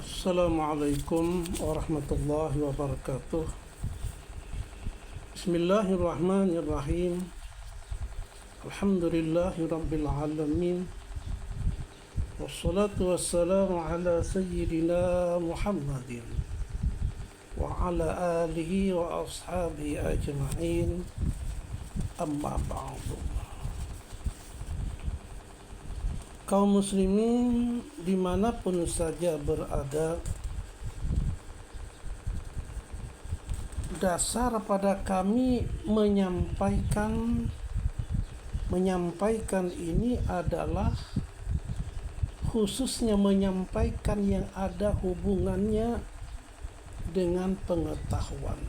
Assalamualaikum warahmatullahi wabarakatuh. Bismillahirrahmanirrahim. Alhamdulillahi rabbil alamin. Wassalatu wassalamu ala sayyidina Muhammadin wa ala alihi wa ashabihi ajma'in. Amma ba'du. Kaum muslimin dimanapun saja berada, dasar pada kami menyampaikan ini adalah khususnya menyampaikan yang ada hubungannya dengan pengetahuan.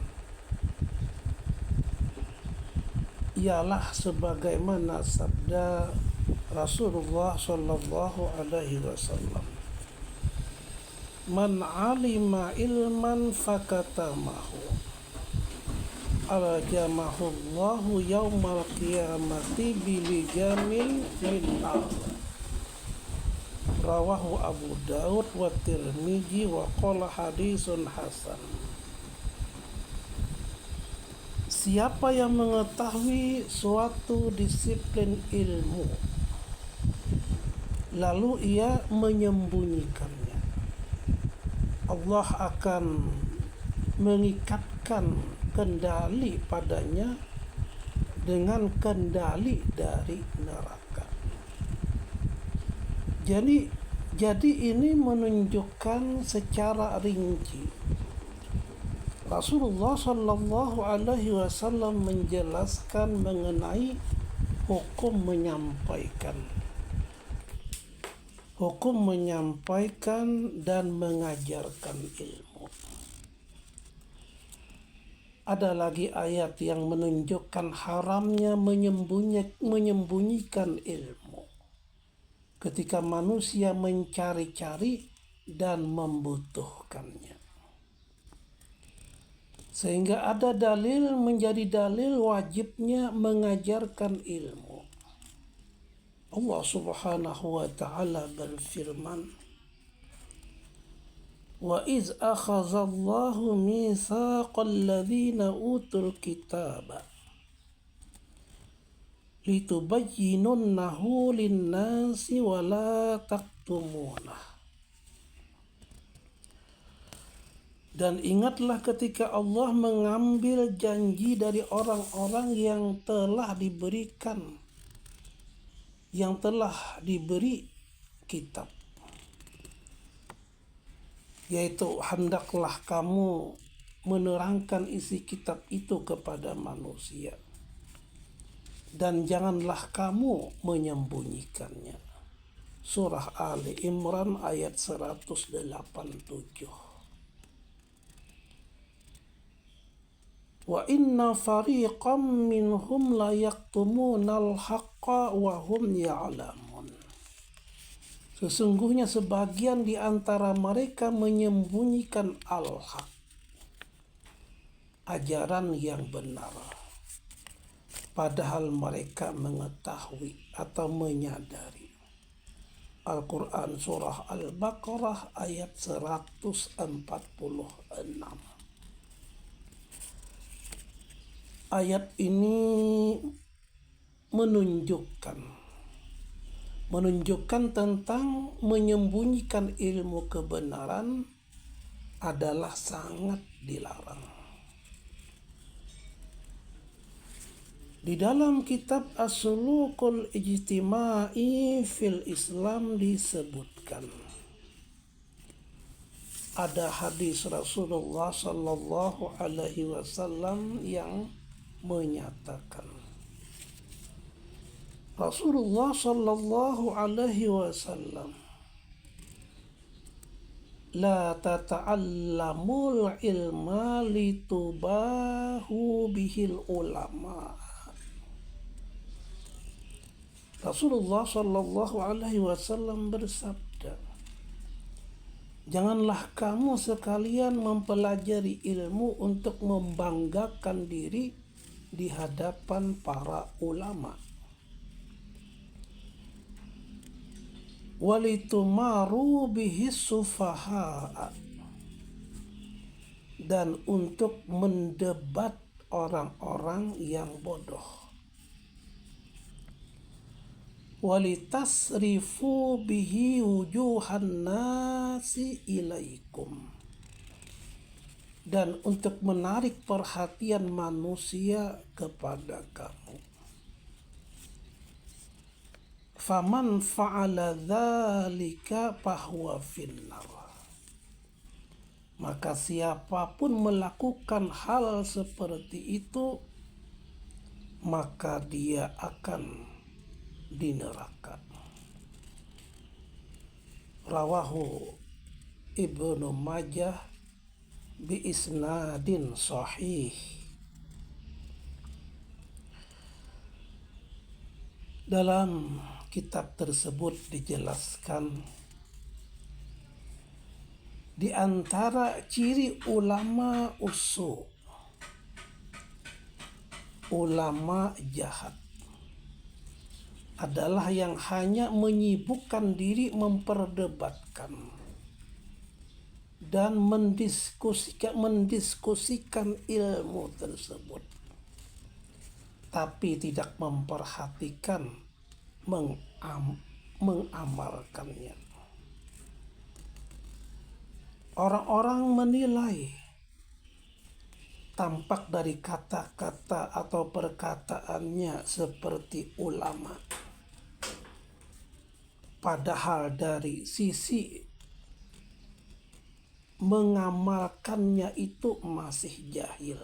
Ialah sebagaimana sabda Rasulullah sallallahu alaihi wasallam, "Man 'alima ilman fakatamahu, aljamahu Allahu yaumal qiyamati bilijamin min nar." Rawahu Abu Daud wa Tirmidzi wa qala hadisun hasan. Siapa yang mengetahui suatu disiplin ilmu lalu ia menyembunyikannya, Allah akan mengikatkan kendali padanya dengan kendali dari neraka. Jadi ini menunjukkan secara rinci Rasulullah Shallallahu Alaihi Wasallam menjelaskan mengenai hukum menyampaikan dan mengajarkan ilmu. Ada lagi ayat yang menunjukkan haramnya menyembunyikan ilmu ketika manusia mencari-cari dan membutuhkannya. Sehingga ada dalil menjadi dalil wajibnya mengajarkan ilmu. Allah Subhanahu wa taala berfirman, "Wa iz akhadallahu mitsaqal ladzina utul kitaba litubayyinunnahu lin-nasi wa la taktumunah." Dan ingatlah ketika Allah mengambil janji dari orang-orang yang telah diberi kitab, yaitu hendaklah kamu menerangkan isi kitab itu kepada manusia dan janganlah kamu menyembunyikannya. Surah Ali Imran ayat 187. Wa inna fariqam minhum la yaktumunal haqqa wa hum ya'lamun. Sesungguhnya sebagian di antara mereka menyembunyikan al-haq, ajaran yang benar, padahal mereka mengetahui atau menyadari. Al-Quran Surah Al-Baqarah ayat 146. Ayat ini menunjukkan tentang menyembunyikan ilmu kebenaran adalah sangat dilarang. Di dalam kitab As-Sulukul Ijtima'i fil Islam disebutkan, ada hadis Rasulullah sallallahu alaihi wasallam yang menyatakan, Rasulullah sallallahu alaihi wasallam, "La tata'allamul ilma litubahu bihil ulama." Rasulullah sallallahu alaihi wasallam bersabda, "Janganlah kamu sekalian mempelajari ilmu untuk membanggakan diri di hadapan para ulama. walitumaru bihi sufaha, dan untuk mendebat orang-orang yang bodoh. Walitasrifu bihi wujuhan nasi ilaikum, dan untuk menarik perhatian manusia kepada kamu. Faman fa'ala dzalika fahuwa finnar, maka siapapun melakukan hal seperti itu, maka dia akan di neraka. Rawahu Ibnu Majah bi isnadin sahih. Dalam kitab tersebut dijelaskan di antara ciri ulama usu, ulama jahat, adalah yang hanya menyibukkan diri memperdebatkan dan mendiskusikan ilmu tersebut, tapi tidak memperhatikan mengamalkannya. Orang-orang menilai tampak dari kata-kata atau perkataannya seperti ulama, padahal dari sisi mengamalkannya itu masih jahil.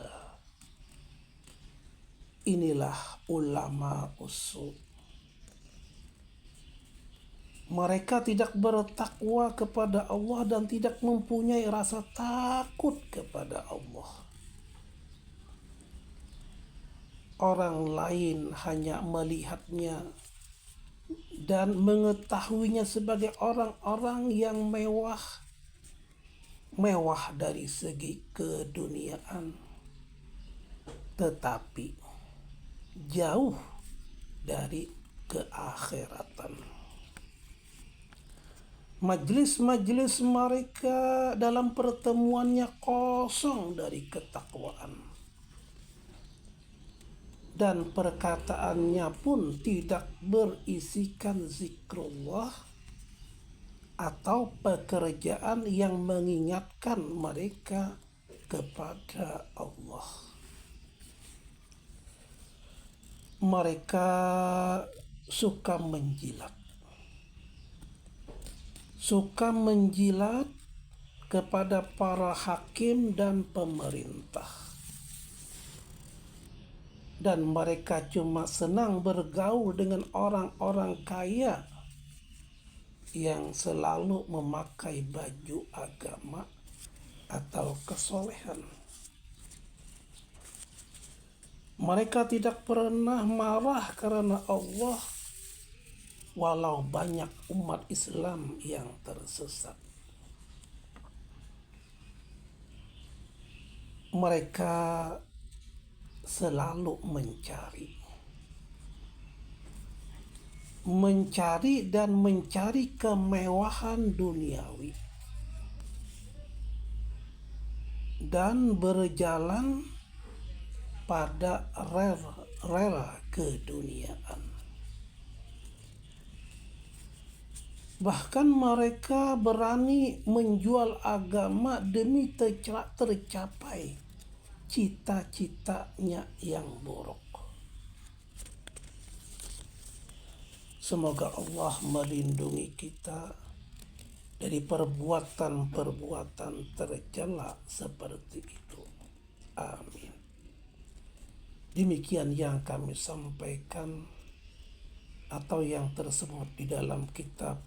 Inilah ulama usul. Mereka tidak bertakwa kepada Allah dan tidak mempunyai rasa takut kepada Allah. Orang lain hanya melihatnya dan mengetahuinya sebagai orang-orang yang mewah dari segi keduniaan, tetapi jauh dari keakhiratan. Majelis-majelis mereka dalam pertemuannya kosong dari ketakwaan, dan perkataannya pun tidak berisikan zikrullah atau pekerjaan yang mengingatkan mereka kepada Allah. Mereka suka menjilat kepada para hakim dan pemerintah, dan mereka cuma senang bergaul dengan orang-orang kaya yang selalu memakai baju agama atau kesolehan. Mereka tidak pernah marah karena Allah, walau banyak umat Islam yang tersesat. Mereka selalu mencari kemewahan duniawi dan berjalan pada rel keduniaan. Bahkan mereka berani menjual agama demi tercapai cita-citanya yang buruk. Semoga Allah melindungi kita dari perbuatan-perbuatan tercela seperti itu. Amin. Demikian yang kami sampaikan atau yang tersebut di dalam kitab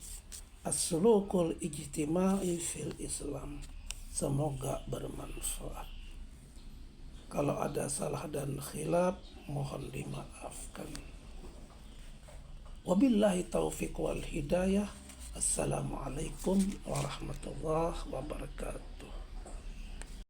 As-Sulukul Ijtima'i fil Islam. Semoga bermanfaat. Kalau ada salah dan khilaf, mohon dimaafkan. Wabillahi taufiq wal hidayah. Assalamualaikum warahmatullahi wabarakatuh.